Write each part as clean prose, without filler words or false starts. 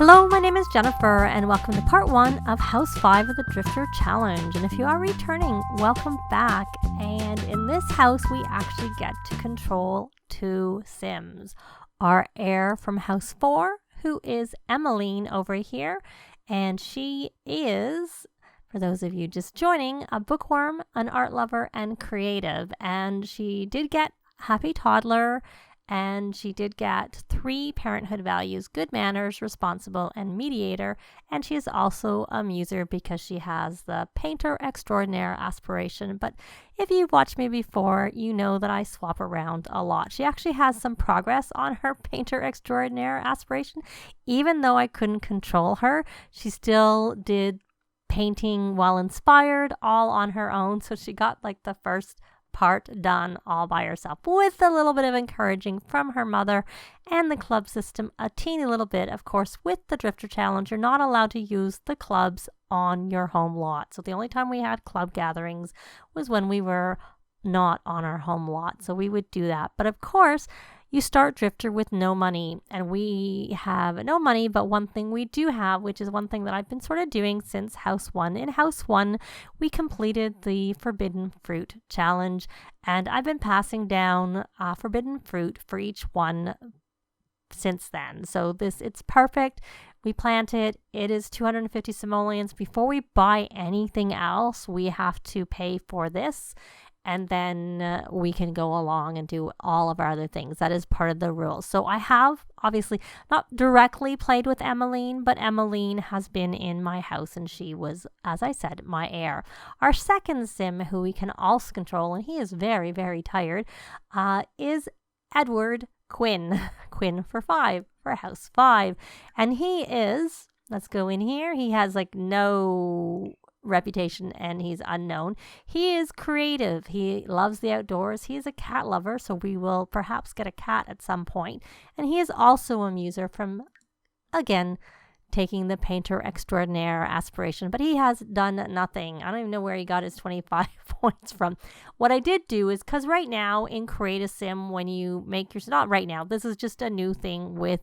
Hello, my name is Jennifer, and welcome to part 1 of House 5 of the Drifter Challenge. And if you are returning, welcome back. And in this house, we actually get to control 2 Sims. Our heir from House 4, who is Emmeline over here, and she is, for those of you just joining, a bookworm, an art lover, and creative. And she did get Happy Toddler, and she did get 3 parenthood values: good manners, responsible, and mediator. And she is also a muser because she has the painter extraordinaire aspiration. But if you've watched me before, you know that I swap around a lot. She actually has some progress on her painter extraordinaire aspiration. Even though I couldn't control her, she still did painting while inspired all on her own. So she got like the first part done all by herself with a little bit of encouraging from her mother and the club system, a teeny little bit. Of course, with the Drifter Challenge, you're not allowed to use the clubs on your home lot. So the only time we had club gatherings was when we were not on our home lot. So we would do that. But of course, you start Drifter with no money, and we have no money, but one thing we do have, which is one thing that I've been sort of doing since House 1. In House 1, we completed the Forbidden Fruit Challenge, and I've been passing down forbidden fruit for each one since then. So it's perfect. We plant it. It is 250 simoleons. Before we buy anything else, we have to pay for this. And then we can go along and do all of our other things. That is part of the rules. So I have obviously not directly played with Emmeline, but Emmeline has been in my house, and she was, as I said, my heir. Our second Sim, who we can also control, and he is very, very tired, is Edward Quin. Quin for 5, for House 5. And he is, let's go in here, he has like no reputation and he's unknown. He is creative. He loves the outdoors. He is a cat lover, so we will perhaps get a cat at some point. And he is also a muser from, again, taking the painter extraordinaire aspiration, but he has done nothing. I don't even know where he got his 25 points from. What I did do is, because right now in Create a Sim, when you make your, not right now, this is just a new thing with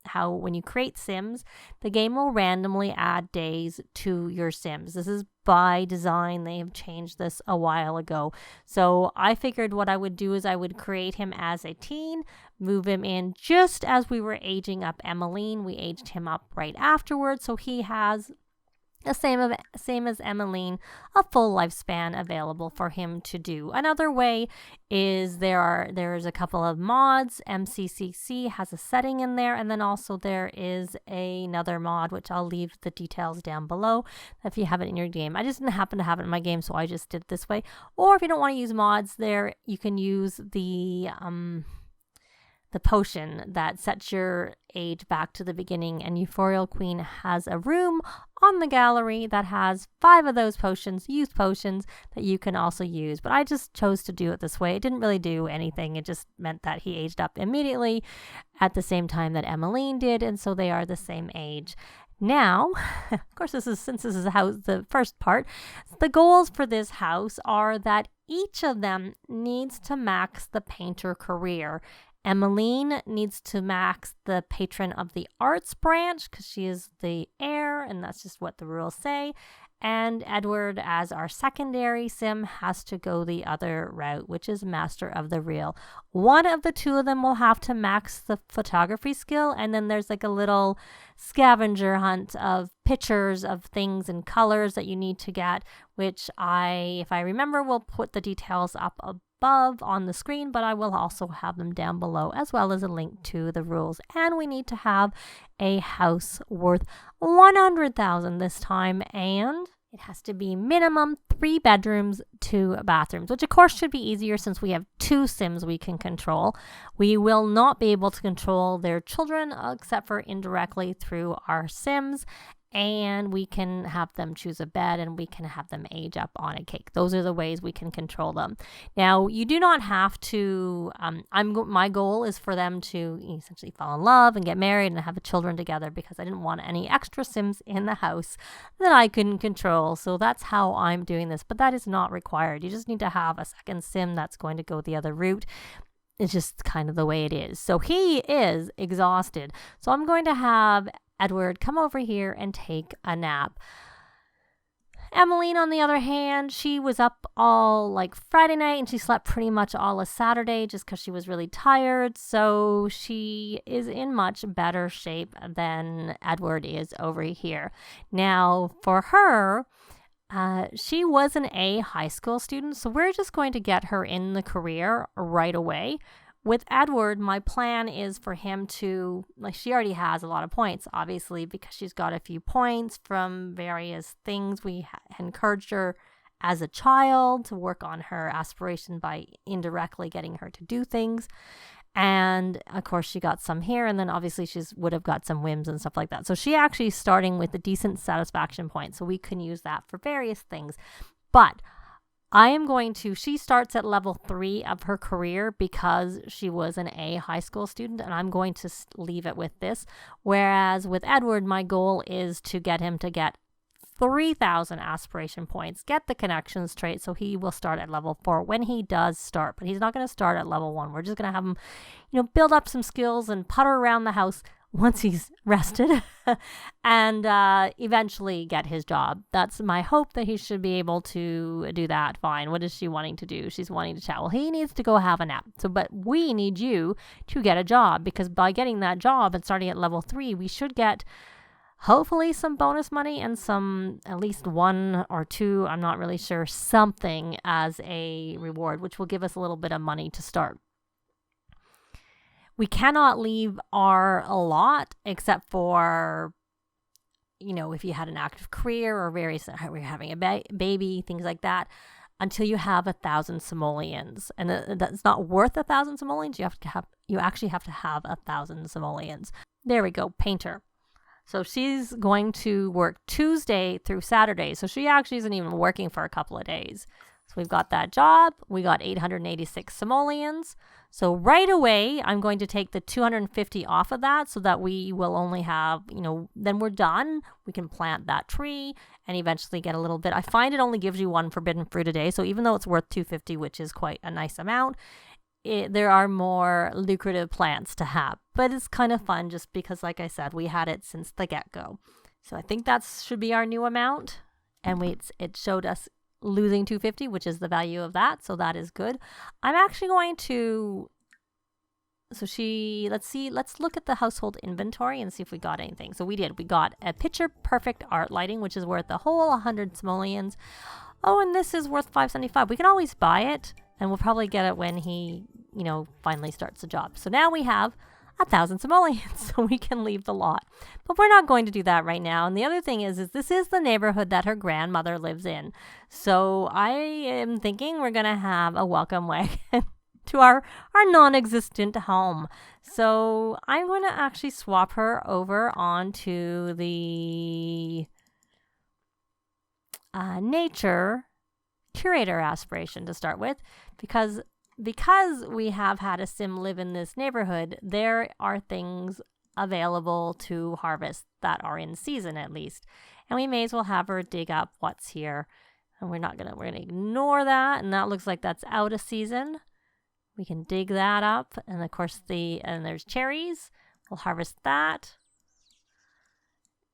how when you create Sims, the game will randomly add days to your Sims. This is by design. They have changed this a while ago. So I figured what I would do is I would create him as a teen, move him in just as we were aging up Emmeline. We aged him up right afterwards. So he has the same as Emmeline, a full lifespan available for him to do. Another way is there's a couple of mods. MCCC has a setting in there, and then also there is another mod, which I'll leave the details down below if you have it in your game. I just didn't happen to have it in my game, so I just did it this way. Or if you don't want to use mods there, you can use the potion that sets your age back to the beginning, and Euphorial Queen has a room on the gallery that has 5 of those potions, used potions, that you can also use. But I just chose to do it this way. It didn't really do anything. It just meant that he aged up immediately at the same time that Emmeline did, and so they are the same age. Now, of course, since this is the first part, the goals for this house are that each of them needs to max the painter career. Emmeline needs to max the Patron of the Arts branch because she is the heir, and that's just what the rules say. And Edward, as our secondary Sim, has to go the other route, which is Master of the Real. One of the 2 of them will have to max the photography skill, and then there's like a little scavenger hunt of pictures of things and colors that you need to get, which if I remember, will put the details up above on the screen, but I will also have them down below, as well as a link to the rules. And we need to have a house worth 100,000 this time, and it has to be minimum 3 bedrooms, 2 bathrooms, which of course should be easier since we have 2 Sims we can control. We will not be able to control their children except for indirectly through our Sims. And we can have them choose a bed, and we can have them age up on a cake. Those are the ways we can control them. Now, you do not have to, my goal is for them to essentially fall in love and get married and have children together, because I didn't want any extra Sims in the house that I couldn't control. So that's how I'm doing this, but that is not required. You just need to have a second Sim that's going to go the other route. It's just kind of the way it is. So he is exhausted. So I'm going to have Edward, come over here and take a nap. Emmeline, on the other hand, she was up all like Friday night and she slept pretty much all of Saturday just because she was really tired. So she is in much better shape than Edward is over here. Now, for her, she was an A high school student, so we're just going to get her in the career right away. With Edward, my plan is for him to, like, she already has a lot of points, obviously, because she's got a few points from various things. We encouraged her as a child to work on her aspiration by indirectly getting her to do things. And of course, she got some here, and then obviously she would have got some whims and stuff like that. So she actually is starting with a decent satisfaction point, so we can use that for various things. But she starts at level 3 of her career because she was an A high school student, and I'm going to leave it with this. Whereas with Edward, my goal is to get him to get 3,000 aspiration points, get the connections trait, so he will start at level 4 when he does start, but he's not going to start at level 1. We're just going to have him, build up some skills and putter around the house once he's rested and eventually get his job. That's my hope, that he should be able to do that fine. What is she wanting to do? She's wanting to chat. Well, he needs to go have a nap. But we need you to get a job, because by getting that job and starting at level 3, we should get hopefully some bonus money and some, at least 1 or 2, I'm not really sure, something as a reward, which will give us a little bit of money to start. We cannot leave our lot except for, if you had an active career or we're having a baby, things like that, until you have 1,000 simoleons. And that's not worth 1,000 simoleons. You actually have to have 1,000 simoleons. There we go, painter. So she's going to work Tuesday through Saturday. So she actually isn't even working for a couple of days. So we've got that job. We got 886 simoleons. So right away, I'm going to take the 250 off of that so that we will only have, then we're done. We can plant that tree and eventually get a little bit. I find it only gives you 1 forbidden fruit a day. So even though it's worth 250, which is quite a nice amount, there are more lucrative plants to have. But it's kind of fun just because, like I said, we had it since the get-go. So I think that should be our new amount. And it showed us losing 250, which is the value of that. So that is good. I'm actually going to... let's look at the household inventory and see if we got anything. So we did. We got a picture perfect art lighting, which is worth a whole 100 simoleons. Oh, and this is worth 575. We can always buy it, and we'll probably get it when he, finally starts the job. So now we have 1,000 simoleons, so we can leave the lot. But we're not going to do that right now. And the other thing is this is the neighborhood that her grandmother lives in. So I am thinking we're going to have a welcome wagon to our non-existent home. So I'm going to actually swap her over onto the nature curator aspiration to start with, because we have had a sim live in this neighborhood, there are things available to harvest that are in season at least. And we may as well have her dig up what's here. And we're going to ignore that. And that looks like that's out of season. We can dig that up. And of course and there's cherries. We'll harvest that.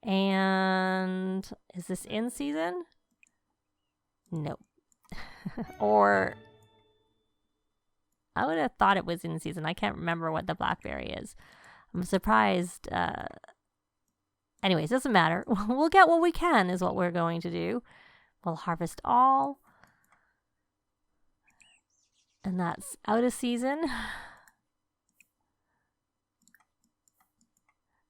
And is this in season? Nope. Or I would have thought it was in season. I can't remember what the blackberry is. I'm surprised. Anyways, doesn't matter. We'll get what we can is what we're going to do. We'll harvest all. And that's out of season.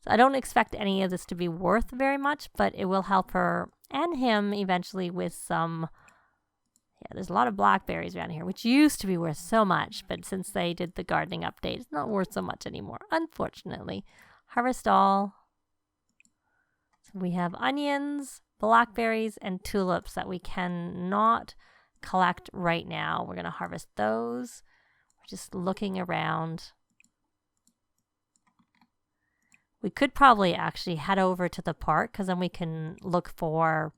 So I don't expect any of this to be worth very much, but it will help her and him eventually with some... Yeah, there's a lot of blackberries around here, which used to be worth so much, but since they did the gardening update, it's not worth so much anymore, unfortunately. Harvest all. So we have onions, blackberries, and tulips that we cannot collect right now. We're going to harvest those. We're just looking around. We could probably actually head over to the park, because then we can look for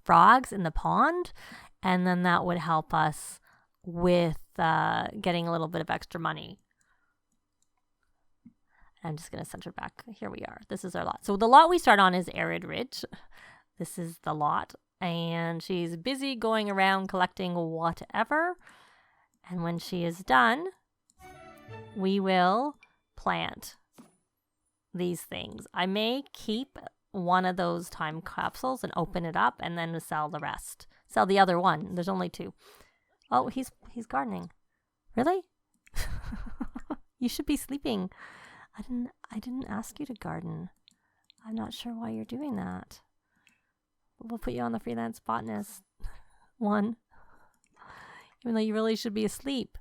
frogs in the pond, and then that would help us with getting a little bit of extra money. I'm just going to center back. Here we are. This is our lot. So the lot we start on is Arid Ridge. This is the lot. And she's busy going around collecting whatever. And when she is done, we will plant these things. I may keep one of those time capsules and open it up and then sell the rest. Sell the other one. There's only 2. Oh, he's gardening. Really? You should be sleeping. I didn't ask you to garden. I'm not sure why you're doing that. We'll put you on the freelance botanist 1. Even though you really should be asleep.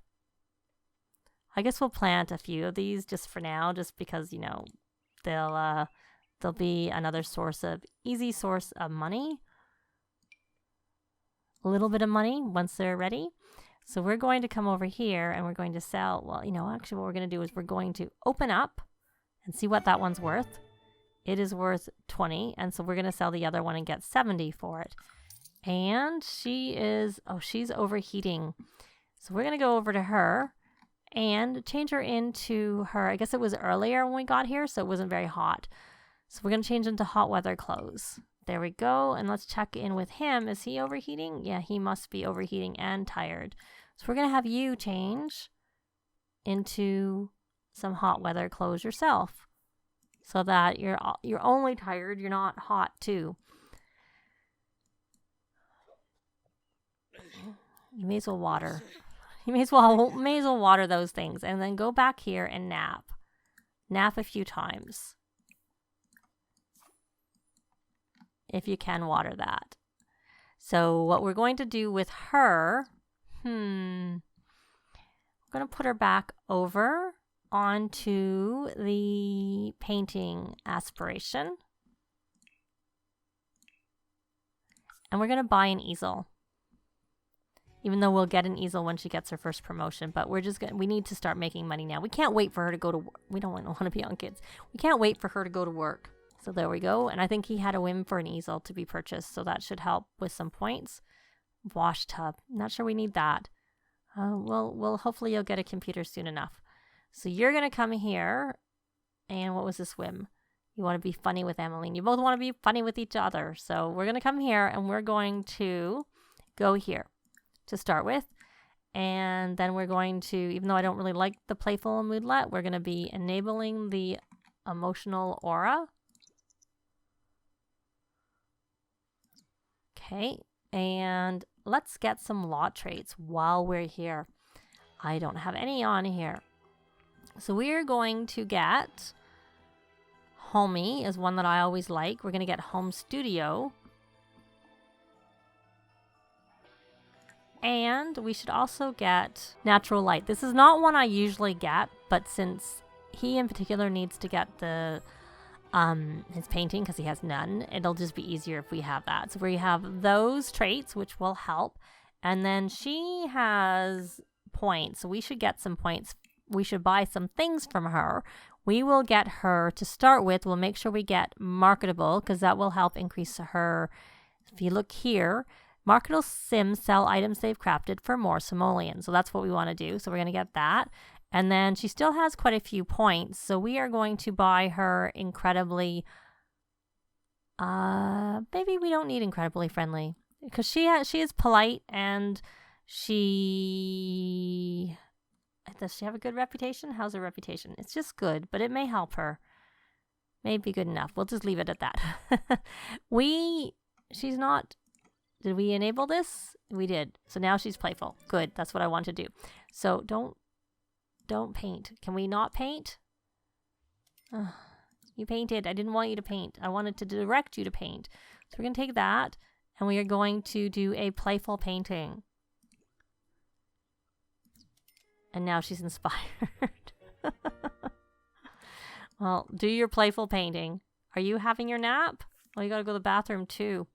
I guess we'll plant a few of these just for now, just because, you know, they'll be another easy source of money. A little bit of money once they're ready. So we're going to come over here and we're going to sell. Well, you know, actually what we're going to do is we're going to open up and see what that one's worth. It is worth 20. And so we're going to sell the other one and get 70 for it. And she's overheating. So we're going to go over to her and change her into her, I guess it was earlier when we got here, so it wasn't very hot. So we're going to change into hot weather clothes. There we go. And let's check in with him. Is he overheating? Yeah, he must be overheating and tired. So we're going to have you change into some hot weather clothes yourself so that you're only tired. You're not hot too. You may as well water. You may as well water those things and then go back here and nap. Nap a few times. If you can water that. So what we're going to do with her, we're going to put her back over onto the painting aspiration. And we're going to buy an easel. Even though we'll get an easel when she gets her first promotion, but we need to start making money now. We can't wait for her to go to work. We don't want to be on kids. We can't wait for her to go to work. So there we go. And I think he had a whim for an easel to be purchased. So that should help with some points. Wash tub. Not sure we need that. Well, hopefully you'll get a computer soon enough. So you're going to come here. And what was this whim? You want to be funny with Emmeline. You both want to be funny with each other. So we're going to come here and we're going to go here to start with. And then we're going to, even though I don't really like the playful moodlet, we're going to be enabling the emotional aura. Okay, and let's get some lot traits while we're here. I don't have any on here. So we're going to get Homey is one that I always like. We're going to get Home Studio. And we should also get Natural Light. This is not one I usually get, but since he in particular needs to get the his painting because he has none, it'll just be easier if we have that. So we have those traits, which will help. And then she has points, so we should get some points. We should buy some things from her. We will get her to start with. We'll make sure we get marketable because that will help increase her. If you look here, marketable Sims sell items they've crafted for more simoleons. So that's what we want to do. So we're going to get that. And then she still has quite a few points. So we are going to buy her incredibly, maybe we don't need incredibly friendly because she is polite and does she have a good reputation? How's her reputation? It's just good, but it may help her. May be good enough. We'll just leave it at that. She's not, did we enable this? We did. So now she's playful. Good. That's what I want to do. So don't paint. Can we not paint? You painted. I didn't want you to paint. I wanted to direct you to paint. So we're going to take that and we are going to do a playful painting. And now she's inspired. Well, do your playful painting. Are you having your nap? Well, you got to go to the bathroom too.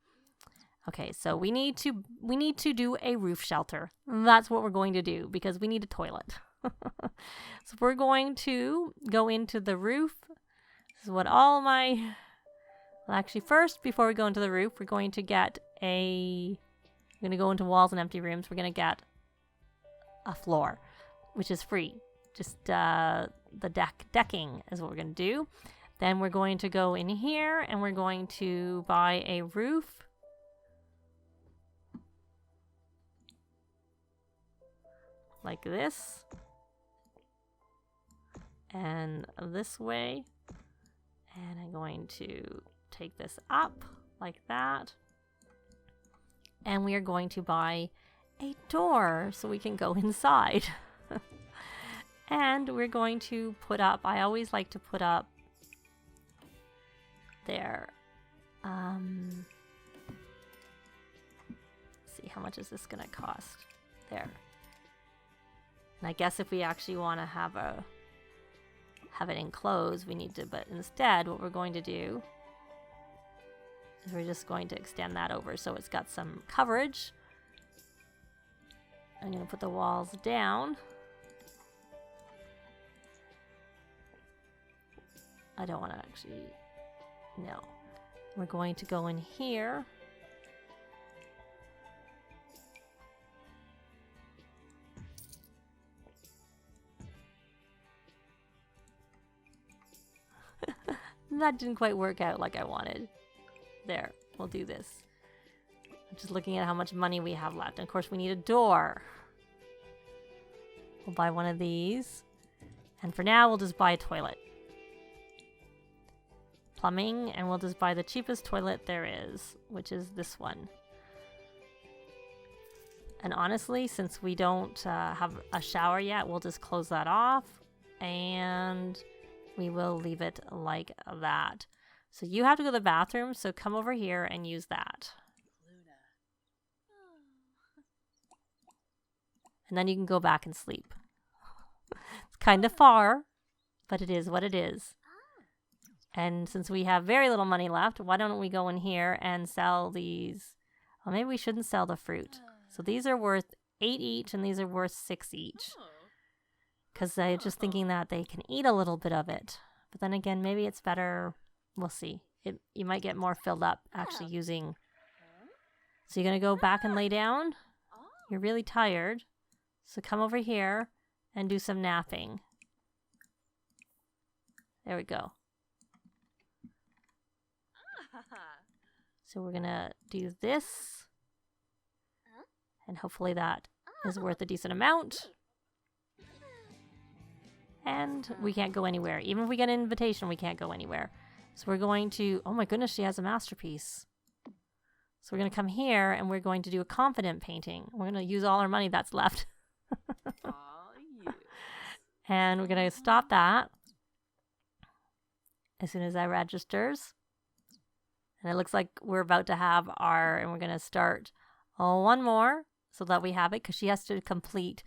Okay, so we need to do a roof shelter. That's what we're going to do because we need a toilet. So we're going to go into the roof. This is what all my... Well, actually, first, before we go into the roof, we're going to get we're going to go into walls and empty rooms. We're going to get a floor, which is free. just the decking is what we're going to do. Then we're going to go in here and we're going to buy a roof. Like this. And this way. And I'm going to take this up like that. And we are going to buy a door so we can go inside. And we're going to put up, I always like to put up there. See, how much is this going to cost? There. And I guess if we actually want to have it enclosed, we need to, but instead what we're going to do is we're just going to extend that over so it's got some coverage. I'm going to put the walls down. I don't want to actually, no. We're going to go in here. That didn't quite work out like I wanted. There, we'll do this. I'm just looking at how much money we have left. And of course we need a door. We'll buy one of these. And for now, we'll just buy a toilet. Plumbing, and we'll just buy the cheapest toilet there is, which is this one. And honestly, since we don't have a shower yet, we'll just close that off. And we will leave it like that. So you have to go to the bathroom, so come over here and use that. And then you can go back and sleep. It's kind of far, but it is what it is. And since we have very little money left, why don't we go in here and sell these? Well, maybe we shouldn't sell the fruit. So these are worth 8 each, and these are worth 6 each. Because I'm just thinking that they can eat a little bit of it. But then again, maybe it's better. We'll see. You might get more filled up actually using. So you're going to go back and lay down. You're really tired. So come over here and do some napping. There we go. So we're going to do this. And hopefully that is worth a decent amount. And we can't go anywhere. Even if we get an invitation, we can't go anywhere. So we're going to... Oh my goodness, she has a masterpiece. So we're going to come here and we're going to do a confident painting. We're going to use all our money that's left. And we're going to stop that as soon as I registers. And it looks like we're about to have our... And we're going to start one more so that we have it, because she has to complete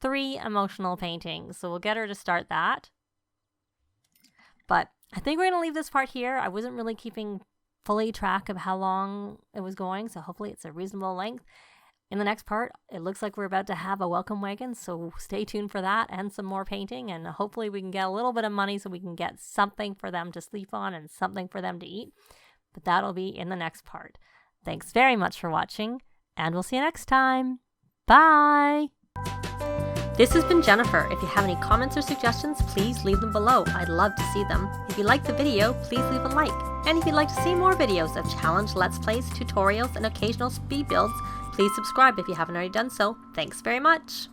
3 emotional paintings. So we'll get her to start that. But I think we're going to leave this part here. I wasn't really keeping fully track of how long it was going, so hopefully it's a reasonable length. In the next part, it looks like we're about to have a welcome wagon, so stay tuned for that and some more painting, and hopefully we can get a little bit of money so we can get something for them to sleep on and something for them to eat. But that'll be in the next part. Thanks very much for watching, and we'll see you next time. Bye! This has been Jennifer. If you have any comments or suggestions, please leave them below. I'd love to see them. If you liked the video, please leave a like. And if you'd like to see more videos of challenge, let's plays, tutorials, and occasional speed builds, please subscribe if you haven't already done so. Thanks very much.